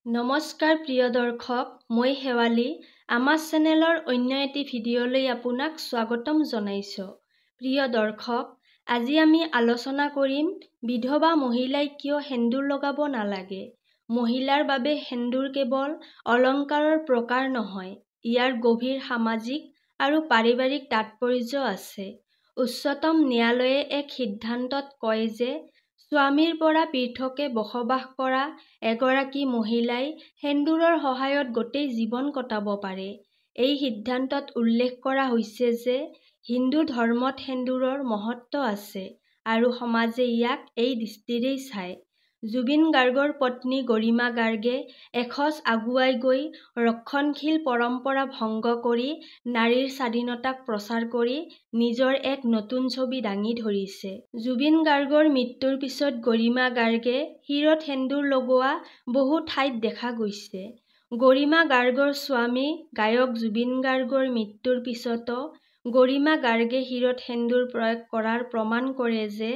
নমস্কাৰ প্ৰিয় দৰ্শক, মই শেৱালী। আমাৰ চেনেলৰ অন্য এটি ভিডিঅ'লৈ আপোনাক স্বাগতম জনাইছোঁ। প্ৰিয় দৰ্শক, আজি আমি আলোচনা কৰিম বিধৱা মহিলাই কিয় সেন্দুৰ লগাব নালাগে। মহিলাৰ বাবে সেন্দুৰ কেৱল অলংকাৰৰ প্ৰকাৰ নহয়, ইয়াৰ গভীৰ সামাজিক আৰু পাৰিবাৰিক তাৎপৰ্য আছে। উচ্চতম ন্যায়ালয়ে এক সিদ্ধান্তত কয় যে স্বামীৰ পৰা পৃথকে বসবাস কৰা এগৰাকী মহিলাই সেন্দুৰৰ সহায়ত গোটেই জীৱন কটাব পাৰে। এই সিদ্ধান্তত উল্লেখ কৰা হৈছে যে হিন্দু ধৰ্মত সেন্দুৰৰ মহত্ব আছে আৰু সমাজে ইয়াক এই দৃষ্টিৰেই চায়। জুবিন গাৰ্গৰ পত্নী গৰিমা গাৰ্গে এখোজ আগুৱাই গৈ ৰক্ষণশীল পৰম্পৰা ভংগ কৰি নাৰীৰ স্বাধীনতাক প্ৰচাৰ কৰি নিজৰ এক নতুন ছবি দাঙি ধৰিছে। জুবিন গাৰ্গৰ মৃত্যুৰ পিছত গৰিমা গাৰ্গে শিৰত সেন্দুৰ লগোৱা বহু ঠাইত দেখা গৈছে। গৰিমা গাৰ্গৰ স্বামী গায়ক জুবিন গাৰ্গৰ মৃত্যুৰ পিছতো গৰিমা গাৰ্গে শিৰত সেন্দুৰ প্ৰয়োগ কৰাৰ প্ৰমাণ কৰে যে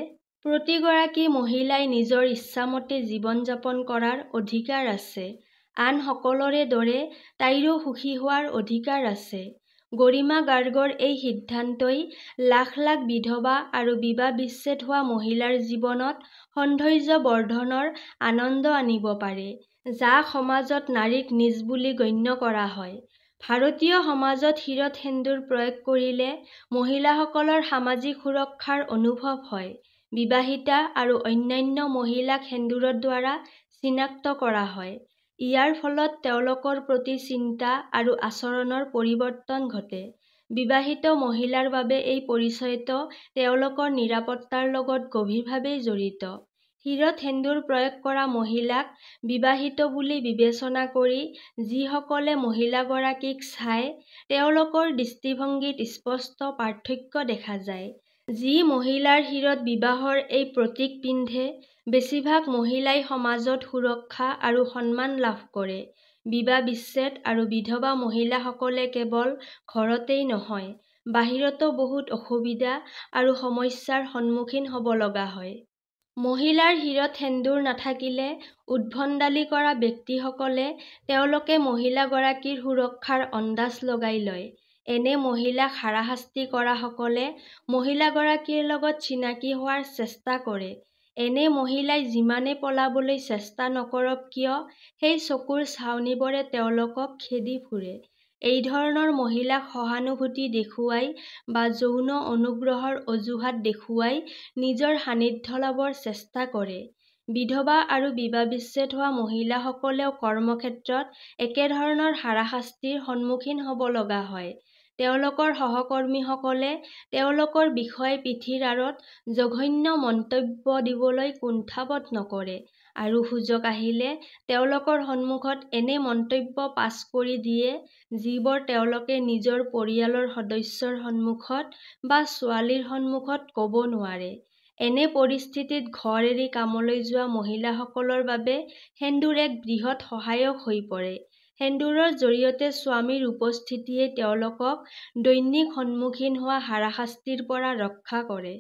প্ৰতিগৰাকী মহিলাই নিজৰ ইচ্ছামতে জীৱন যাপন কৰাৰ অধিকাৰ আছে। আন সকলোৰে দৰে তাইৰো সুখী হোৱাৰ অধিকাৰ আছে। গৰিমা গাৰ্গৰ এই সিদ্ধান্তই লাখ লাখ বিধৱা আৰু বিবাহ বিচ্ছেদ হোৱা মহিলাৰ জীৱনত সৌন্দৰ্য বৰ্ধনৰ আনন্দ আনিব পাৰে, যাক সমাজত নাৰীক নিজ বুলি গণ্য কৰা হয়। ভাৰতীয় সমাজত শিৰত সেন্দুৰ প্ৰয়োগ কৰিলে মহিলাসকলৰ সামাজিক সুৰক্ষাৰ অনুভৱ হয়। বিবাহিতা আৰু অন্যান্য মহিলাক সেন্দুৰৰ দ্বাৰা চিনাক্ত কৰা হয়। ইয়াৰ ফলত তেওঁলোকৰ প্ৰতি চিন্তা আৰু আচৰণৰ পৰিৱৰ্তন ঘটে। বিবাহিত মহিলাৰ বাবে এই পৰিচয়টো তেওঁলোকৰ নিৰাপত্তাৰ লগত গভীৰভাৱে জড়িত। শিৰত সেন্দুৰ প্ৰয়োগ কৰা মহিলাক বিবাহিত বুলি বিবেচনা কৰি যিসকলে মহিলাগৰাকীক চায়, তেওঁলোকৰ দৃষ্টিভংগীত স্পষ্ট পাৰ্থক্য দেখা যায়। যি মহিলাৰ শিৰত বিবাহৰ এই প্ৰতীক পিন্ধে, বেছিভাগ মহিলাই সমাজত সুৰক্ষা আৰু সন্মান লাভ কৰে। বিবাহ বিচ্ছেদ আৰু বিধৱা মহিলাসকলে কেৱল ঘৰতেই নহয়, বাহিৰতো বহুত অসুবিধা আৰু সমস্যাৰ সন্মুখীন হ'ব লগা হয়। মহিলাৰ শিৰত সেন্দুৰ নাথাকিলে উদ্ভণ্ডালি কৰা ব্যক্তিসকলে তেওঁলোকে মহিলাগৰাকীৰ সুৰক্ষাৰ আন্দাজ লগাই লয়। এনে মহিলাক হাৰাশাস্তি কৰাসকলে মহিলাগৰাকীৰ লগত চিনাকি হোৱাৰ চেষ্টা কৰে। এনে মহিলাই যিমানে পলাবলৈ চেষ্টা নকৰক কিয়, সেই চকুৰ চাৱনিবোৰে তেওঁলোকক খেদি ফুৰে। এই ধৰণৰ মহিলাক সহানুভূতি দেখুৱাই বা যৌন অনুগ্ৰহৰ অজুহাত দেখুৱাই নিজৰ সান্নিধ্য লাভৰ চেষ্টা কৰে। বিধৱা আৰু বিবাহ বিচ্ছেদ হোৱা মহিলাসকলেও কৰ্মক্ষেত্ৰত একেধৰণৰ হাৰাশাস্তিৰ সন্মুখীন হ'ব লগা হয়। তেওঁলোকৰ সহকৰ্মীসকলে তেওঁলোকৰ বিষয়ে পিঠিৰ আঁৰত জঘন্য মন্তব্য দিবলৈ কুণ্ঠাবোধ নকৰে আৰু সুযোগ আহিলে তেওঁলোকৰ সন্মুখত এনে মন্তব্য পাছ কৰি দিয়ে, যিবোৰ তেওঁলোকে নিজৰ পৰিয়ালৰ সদস্যৰ সন্মুখত বা ছোৱালীৰ সন্মুখত ক'ব নোৱাৰে। এনে পৰিস্থিতিত ঘৰ এৰি কামলৈ যোৱা মহিলাসকলৰ বাবে সেন্দুৰ এক বৃহৎ সহায়ক হৈ পৰে। সেন্দুৰৰ জৰিয়তে স্বামীৰ উপস্থিতিয়ে তেওঁলোকক দৈনিক সন্মুখীন হোৱা হাৰাশাস্তিৰ পৰা ৰক্ষা কৰে।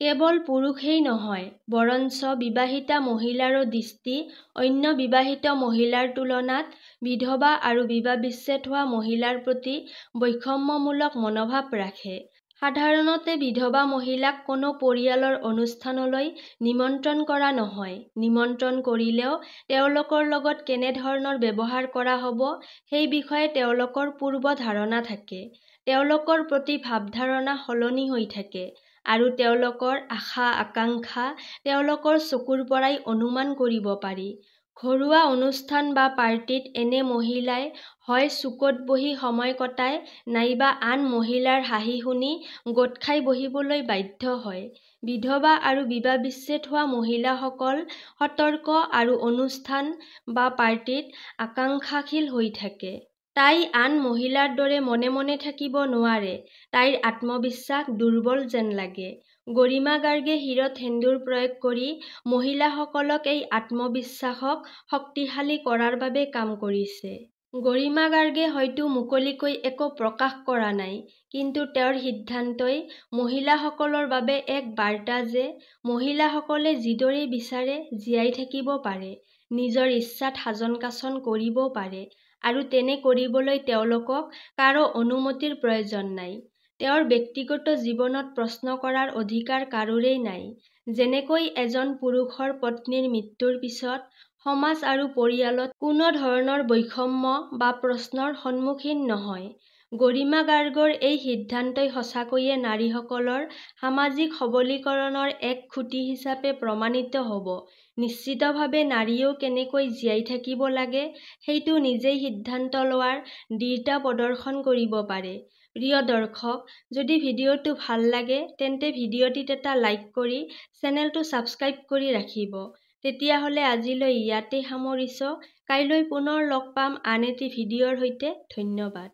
কেৱল পুৰুষেই নহয়, বৰঞ্চ বিবাহিতা মহিলাৰো দৃষ্টি অন্য বিবাহিত মহিলাৰ তুলনাত বিধৱা আৰু বিবাহ বিচ্ছেদ হোৱা মহিলাৰ প্ৰতি বৈষম্যমূলক মনোভাৱ ৰাখে। সাধাৰণতে বিধৱা মহিলাক কোনো পৰিয়ালৰ অনুষ্ঠানলৈ নিমন্ত্ৰণ কৰা নহয়। নিমন্ত্ৰণ কৰিলেও তেওঁলোকৰ লগত কেনেধৰণৰ ব্যৱহাৰ কৰা হ'ব সেই বিষয়ে তেওঁলোকৰ পূৰ্ব ধাৰণা থাকে। তেওঁলোকৰ প্ৰতি ভাৱধাৰণা সলনি হৈ থাকে আৰু তেওঁলোকৰ আশা-আকাংক্ষা তেওঁলোকৰ চকুৰ পৰাই অনুমান কৰিব পাৰি। ঘৰুৱা অনুষ্ঠান বা পাৰ্টিত এনে মহিলাই হয় চুকত বহি সময় কটায়, নাইবা আন মহিলাৰ হাঁহি শুনি গোট খাই বহিবলৈ বাধ্য হয়। বিধৱা আৰু বিবাহ বিচ্ছেদ হোৱা মহিলাসকল সতৰ্ক আৰু অনুষ্ঠান বা পাৰ্টিত আকাংক্ষাশীল হৈ থাকে। তাই আন মহিলাৰ দৰে মনে মনে থাকিব নোৱাৰে। তাইৰ আত্মবিশ্বাস দুৰ্বল যেন লাগে। গৰিমা গাৰ্গে শিৰত সেন্দুৰ প্ৰয়োগ কৰি মহিলাসকলক এই আত্মবিশ্বাসক শক্তিশালী কৰাৰ বাবে কাম কৰিছে। গৰিমা গাৰ্গে হয়তো মুকলিকৈ একো প্ৰকাশ কৰা নাই, কিন্তু তেওঁৰ সিদ্ধান্তই মহিলাসকলৰ বাবে এক বাৰ্তা যে মহিলাসকলে যিদৰে বিচাৰে জীয়াই থাকিব পাৰে। নিজৰ ইচ্ছাত সাজন কাচন কৰিব পাৰে আৰু তেনে কৰিবলৈ তেওঁলোকক কাৰো অনুমতিৰ প্ৰয়োজন নাই। তেওঁৰ ব্যক্তিগত জীৱনত প্ৰশ্ন কৰাৰ অধিকাৰ কাৰোৰেই নাই। যেনেকৈ এজন পুৰুষৰ পত্নীৰ মৃত্যুৰ পিছত সমাজ আৰু পৰিয়ালত কোনো ধৰণৰ বৈষম্য বা প্ৰশ্নৰ সন্মুখীন নহয়। গৰিমা গাৰ্গৰ এই সিদ্ধান্তই সঁচাকৈয়ে নাৰীসকলৰ সামাজিক সবলীকৰণৰ এক খুঁটি হিচাপে প্ৰমাণিত হ'ব। নিশ্চিতভাৱে নাৰীয়েও কেনেকৈ জীয়াই থাকিব লাগে সেইটো নিজেই সিদ্ধান্ত লোৱাৰ দৃঢ়তা প্ৰদৰ্শন কৰিব পাৰে। প্ৰিয় দৰ্শক, যদি ভিডিঅ'টো ভাল লাগে তেন্তে ভিডিঅ'টিত এটা লাইক কৰি চেনেলটো ছাবস্ক্ৰাইব কৰি ৰাখিব। তেতিয়াহ'লে আজিলৈ ইয়াতেই সামৰিছোঁ। কাইলৈ পুনৰ লগ পাম আন এটি ভিডিঅ'ৰ সৈতে। ধন্যবাদ।